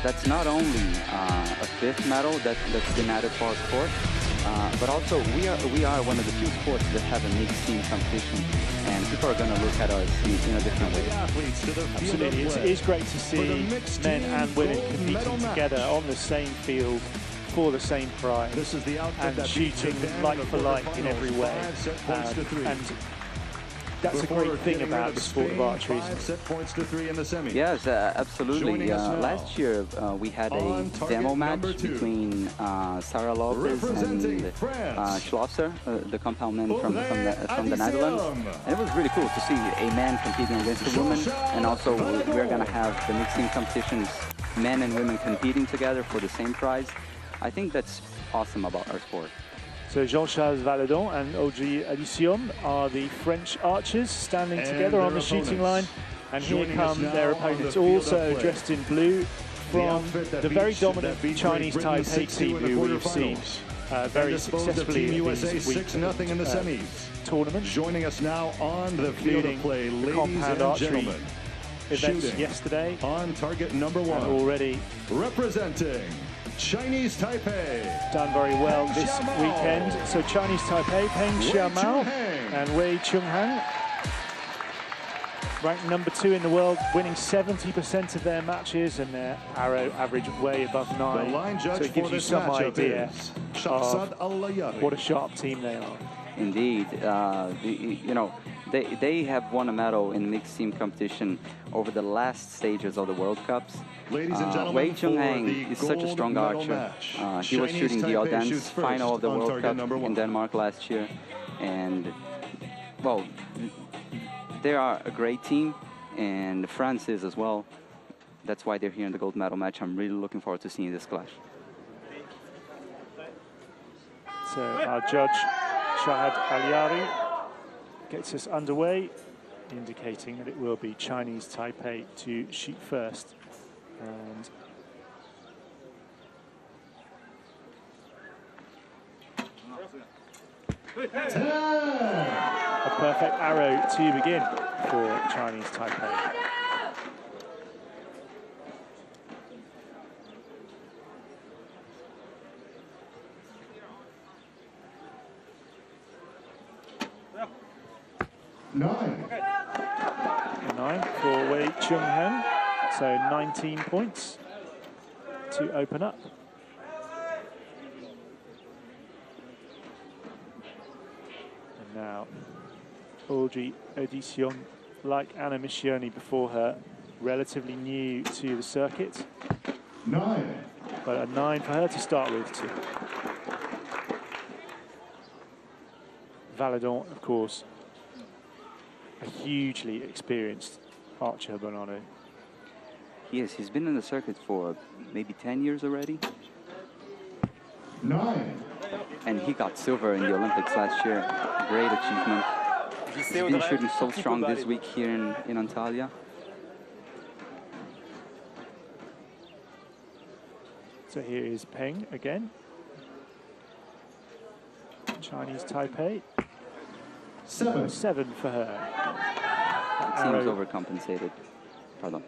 that's not only a fifth medal that's been added for our sport, but also we are one of the few sports that have a mixed team competition, and people are going to look at us in a different way. Absolutely, it is great to see men and women competing together on the same field for the same prize and shooting like for like in every way. And that's a great thing about the sport of archery. Yes, absolutely. Last year we had a demo match between Sarah Lopez and Schlosser, the compound man from the Netherlands. And it was really cool to see a man competing against a woman, and also we're going to have the mixed team competitions, men and women competing together for the same prize. I think that's awesome about our sport. So Jean-Charles Valadon and Audrey Addition are the French archers standing together on the shooting line. And here come their opponents, also dressed in blue, from the very dominant Chinese TAIPEI team who we've seen very successfully in these weeks in the semis tournament. Joining us now on the field of play, ladies compound archery events yesterday on target number 1, and already representing Chinese Taipei, done very well this weekend. So Chinese Taipei, Peng Xiaomao and Wei Chunghang, ranked number 2 in the world, winning 70% of their matches, and their arrow average way above 9. So it gives you some idea of what a sharp team they are. Indeed, you know, they have won a medal in mixed team competition over the last stages of the World Cups. Ladies and gentlemen, Wei Chunghang is such a strong archer. He was shooting the Odense final of the World Cup in Denmark last year. And, well, they are a great team, and France is as well. That's why they're here in the gold medal match. I'm really looking forward to seeing this clash. So our judge, Shahad Aliari, gets us underway, indicating that it will be Chinese Taipei to shoot first. And a perfect arrow to begin for Chinese Taipei. Nine for Wei Chunghang, so 19 points to open up. And now Audrey Addition, like Anna Michioni before her, relatively new to the circuit. 9. But a 9 for her to start with too. Valadon, of course, a hugely experienced archer, Bernardo. He is. He's been in the circuit for maybe 10 years already. 9. And he got silver in the Olympics last year. Great achievement. He's been shooting so strong this week here in Antalya. So here is Peng again. Chinese Taipei. 7 for her. Seems overcompensated. Pardon.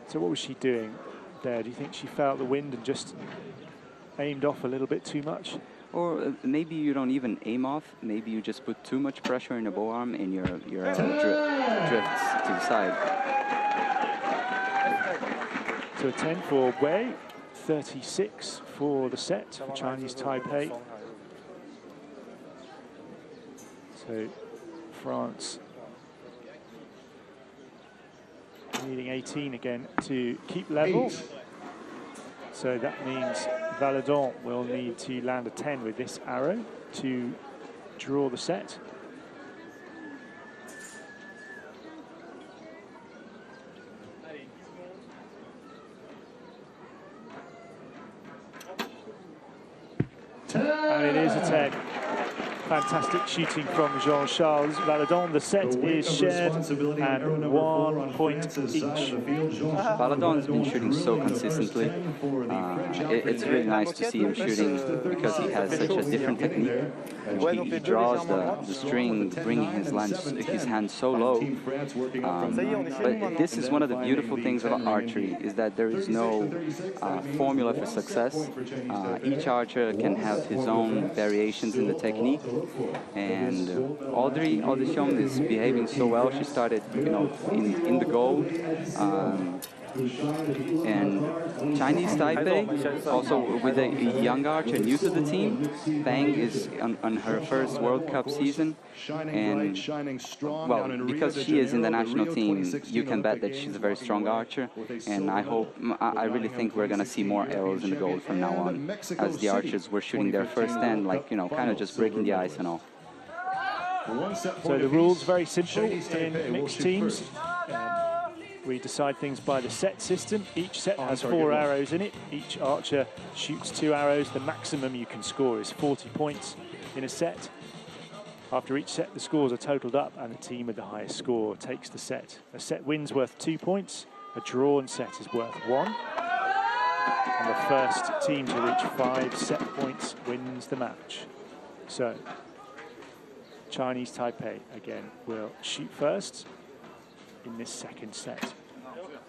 So what was she doing there? Do you think she felt the wind and just aimed off a little bit too much? Or maybe you don't even aim off. Maybe you just put too much pressure in the bow arm and your drifts to the side. So a 10 for Wei, 36 for the set for Chinese Taipei. So France needing 18 again to keep level. So that means Valadon will need to land a 10 with this arrow to draw the set. And it is a 10 Fantastic shooting from Jean-Charles Valadon. The set is shared and 1 point each. Valadon's been shooting so consistently. It's really nice to see him shooting because he has such a different technique. He draws the string, bringing his hand so low. But this is one of the beautiful things about archery, is that there is no formula for success. Each archer can have his own variations in the technique. And Audrey Audition is behaving so well. She started, in the gold. And Chinese Taipei, also with a young archer new to the team. Bang is on her first World Cup season, and well, because she is in the national team, you can bet that she's a very strong archer. And I really think we're gonna see more arrows in the gold from now on, as the archers were shooting their first stand, kind of just breaking the ice and all. So the rules very simple in mixed teams. We decide things by the set system. Each set has 4 arrows in it. Each archer shoots 2 arrows. The maximum you can score is 40 points in a set. After each set, the scores are totaled up, and the team with the highest score takes the set. A set win's worth 2 points. A drawn set is worth 1. And the first team to reach 5 set points wins the match. So, Chinese Taipei, again, will shoot first in this second set.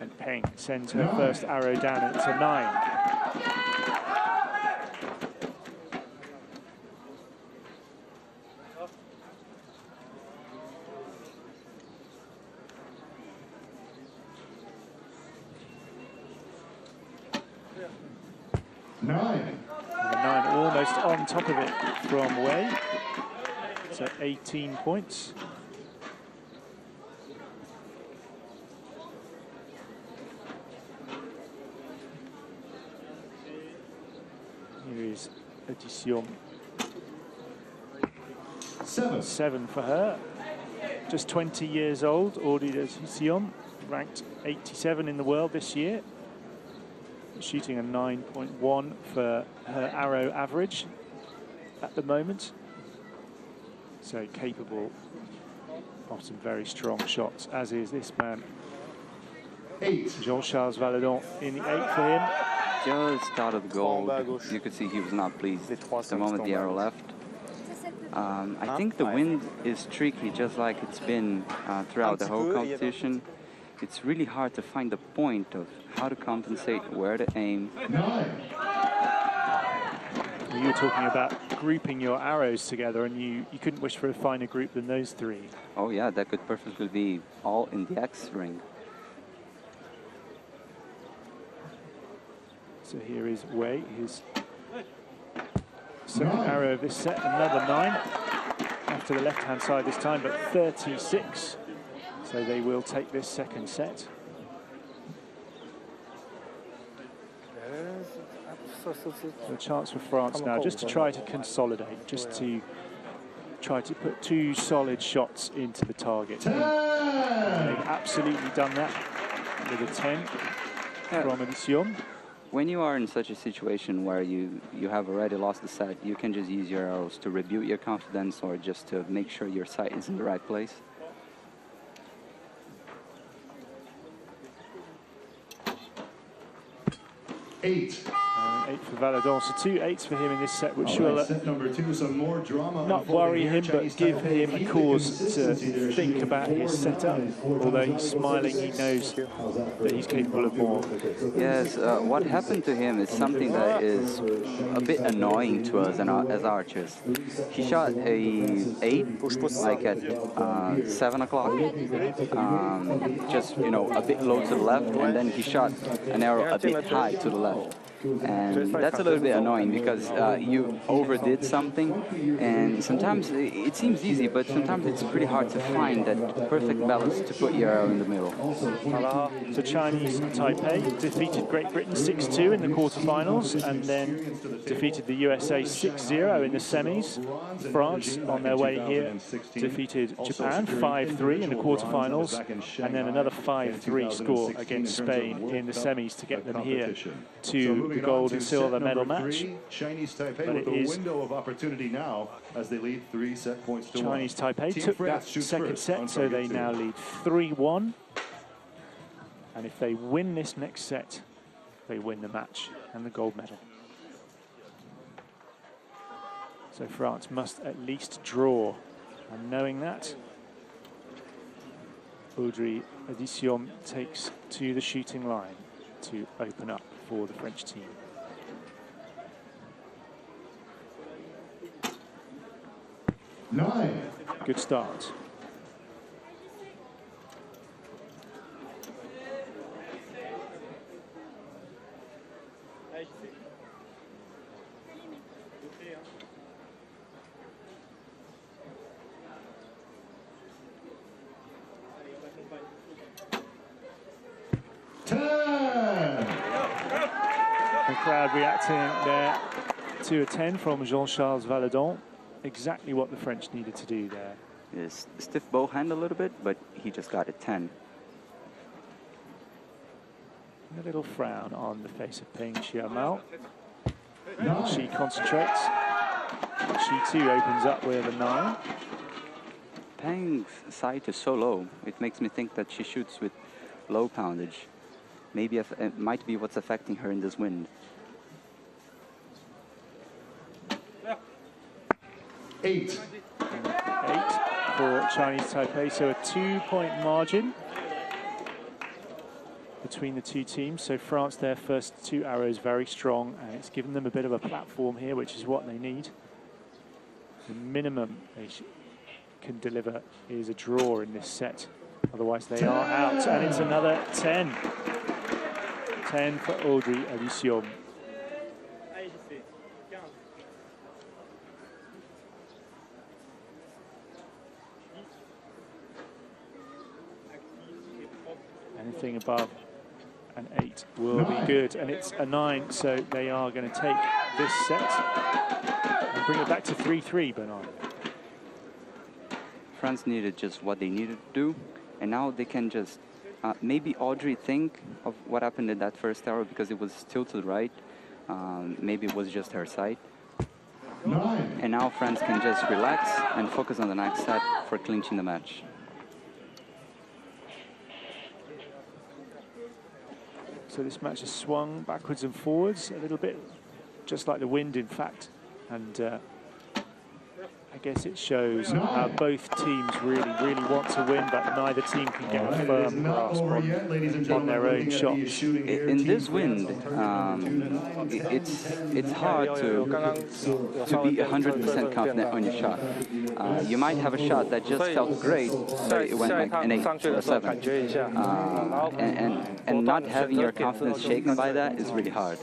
And Peng sends her first arrow down, and it's a 9. Nine. And a 9 almost on top of it from Wei. So 18 points. Here is Edition. 7 for her. Just 20 years old, Edition, ranked 87 in the world this year. Shooting a 9.1 for her arrow average at the moment. So capable of some very strong shots, as is this man. 8. Jean-Charles Valadon in the 8 for him. Just out of the goal, you could see he was not pleased the moment the arrow left. I think the wind is tricky, just like it's been throughout the whole competition. It's really hard to find the point of how to compensate, where to aim. 9. You were talking about grouping your arrows together, and you couldn't wish for a finer group than those 3. Oh yeah, that could perfectly be all in the X ring. So here is Wei, his second arrow of this set, another 9. After the left-hand side this time, but 36. So they will take this second set. So a chance for France now, just to try to consolidate, just to try to put 2 solid shots into the target. And they've absolutely done that with a 10 from Edition. When you are in such a situation where you have already lost the set, you can just use your arrows to rebuild your confidence, or just to make sure your sight is in the right place. 8. 8 for Valadon, so 2 8s for him in this set, which will set number 2, some more drama not worry him, but give him a cause to think about his setup. Although he's smiling, he knows that he's capable of more. Yes, what happened to him is something that is a bit annoying to us as archers. He shot a 8, like at 7 o'clock, just, a bit low to the left, and then he shot an arrow a bit high to the left. And that's a little bit annoying, because you overdid something, and sometimes it seems easy, but sometimes it's pretty hard to find that perfect balance to put your arrow in the middle. So Chinese Taipei defeated Great Britain 6-2 in the quarterfinals, and then defeated the USA 6-0 in the semis. France, on their way here, defeated Japan 5-3 in the quarterfinals, and then another 5-3 score against Spain in the semis to get them here to the gold and silver medal match. Chinese Taipei But with it a is window of opportunity now as they lead 3 set points to 1. Chinese Taipei took that second set, so they now lead 3-1. And if they win this next set, they win the match and the gold medal. So France must at least draw. And knowing that, Audrey Adicium takes to the shooting line to open up for the French team. Nine. Good start. The crowd reacting there to a 10 from Jean-Charles Valadon. Exactly what the French needed to do there. Yes, stiff bow hand a little bit, but he just got a 10. And a little frown on the face of Peng Xiaomao. She concentrates. She too opens up with a 9. Peng's sight is so low, it makes me think that she shoots with low poundage. Maybe it might be what's affecting her in this wind. 8. 8 for Chinese Taipei, so a 2-point margin between the two teams. So France, their first 2 arrows very strong, and it's given them a bit of a platform here, which is what they need. The minimum they can deliver is a draw in this set, otherwise they are out. And it's another 10. 10 for Audrey Adicium. Anything above an 8 will be good, and it's a 9, so they are going to take this set and bring it back to 3-3, Bernard. France needed just what they needed to do, and now they can just maybe Audrey think of what happened in that first arrow because it was still to the right. Maybe it was just her sight. 9. And now France can just relax and focus on the next set for clinching the match. So this match has swung backwards and forwards a little bit, just like the wind, in fact. And I guess it shows how both teams really want to win, but neither team can get a firm grasp on their own shots. In this wind, it's hard to be 100% confident on your shot. You might have a shot that just felt great, but it went like an 8 or a 7. And not having your confidence shaken by that is really hard.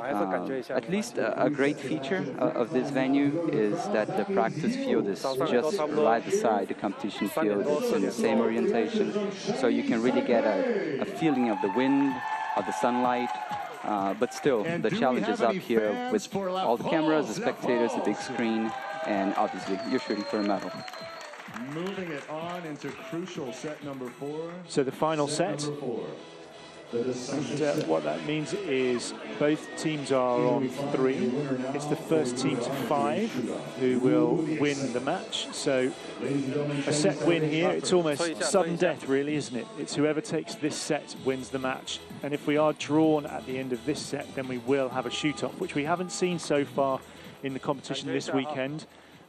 At least a great feature of this venue is that the practice field is just right beside the competition field. It's in the same orientation, so you can really get a feeling of the wind, of the sunlight. But still, the challenge is up here with all the cameras, the spectators, the big screen, and obviously you're shooting for a medal. Moving it on into crucial set number 4. So the final set. And what that means is both teams are on 3. It's the first team to 5 who will win the match. So a set win here, it's almost sudden death really, isn't it? It's whoever takes this set wins the match. And if we are drawn at the end of this set, then we will have a shoot-off, which we haven't seen so far in the competition this weekend.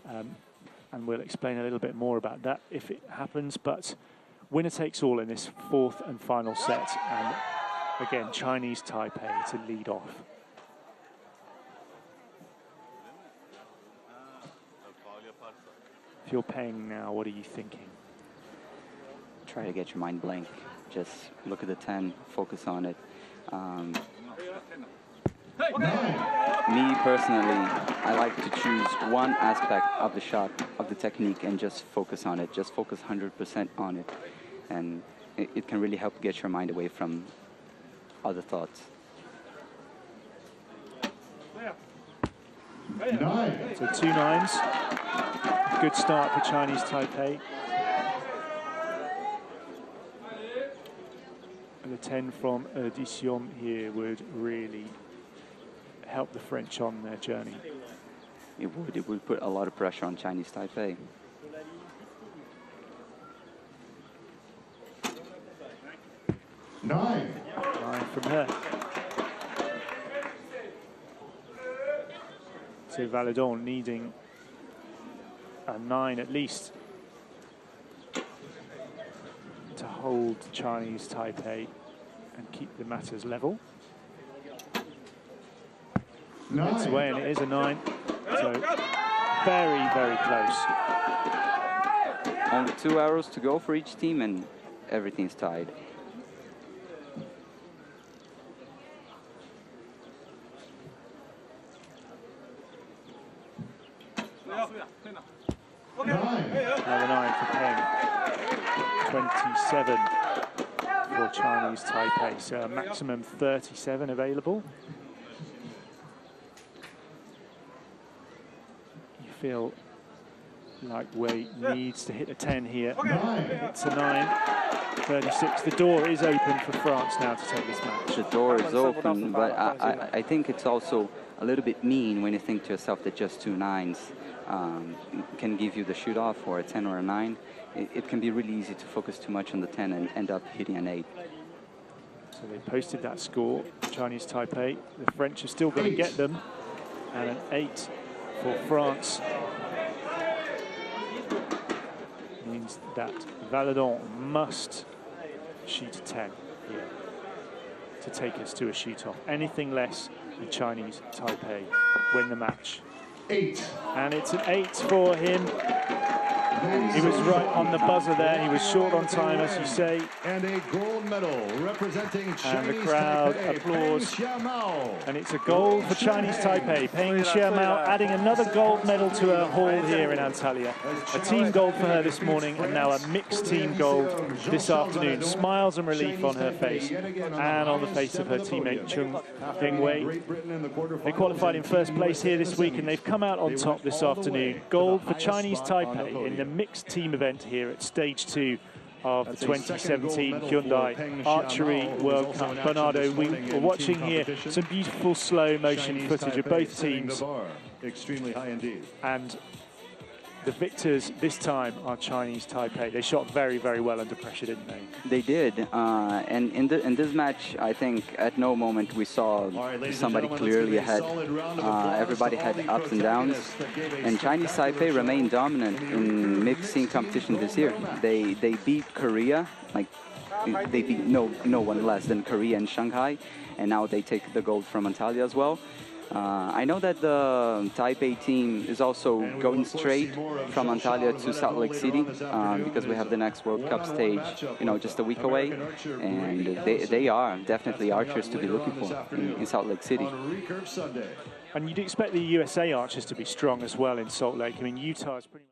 And we'll explain a little bit more about that if it happens. But winner takes all in this 4th and final set, and again, Chinese Taipei to lead off. If you're Peng now, what are you thinking? Try to get your mind blank. Just look at the 10, focus on it. Me personally, I like to choose one aspect of the shot, of the technique, and just focus on it. Just focus 100% on it. And it can really help get your mind away from other thoughts. 9. So 2 9s. Good start for Chinese Taipei. And the 10 from Adicium here would really help the French on their journey. It would put a lot of pressure on Chinese Taipei. Nine from her. So Valedon needing a 9 at least to hold Chinese Taipei and keep the matters level. It's away, and it is a 9. So very, very close. Only 2 arrows to go for each team, and everything's tied. Another 9 for Peng. 27 for Chinese Taipei. So a maximum 37 available. You feel like Wei needs to hit a 10 here. It's a 9. 36. The door is open for France now to take this match. The door is open, but I think it's also a little bit mean when you think to yourself that just 2 9s can give you the shoot-off for a 10 or a 9. It can be really easy to focus too much on the 10 and end up hitting an 8. So they posted that score, Chinese Taipei. The French are still going to get them. And an 8 for France means that Valedon must shoot a 10 here to take us to a shoot-off. Anything less than Chinese Taipei win the match. 8. And it's an 8 for him. He was right on the buzzer there. He was short on time, as you say. And a gold medal representing Chinese and the crowd Taipei, applause. Peng And it's a gold for Chinese Taipei. Peng Xiaomao adding another gold medal to her haul here in Antalya. A team gold for her this morning, and now a mixed team gold this afternoon. Smiles and relief on her face and on the face of her teammate Chung Peng-wei. They qualified in first place here this week, and they've come out on top this afternoon. Gold for Chinese Taipei in the mixed team event here at stage 2 of the 2017 Hyundai Archery World Cup. Bernardo, we were watching here some beautiful slow motion footage of both teams. Extremely high indeed. And the victors this time are Chinese Taipei. They shot very, very well under pressure, didn't they? They did. And in this match, I think at no moment we saw somebody clearly ahead. Everybody had ups and downs. And Chinese Taipei remained dominant in mixed team competition this year. They beat Korea, like they beat no one less than Korea and Shanghai. And now they take the gold from Antalya as well. I know that the Taipei team is also going straight from Antalya to Salt Lake City because we have the next World Cup stage, just a week away, and they are definitely archers to be looking for in Salt Lake City. And you'd expect the USA archers to be strong as well in Salt Lake. I mean, Utah is pretty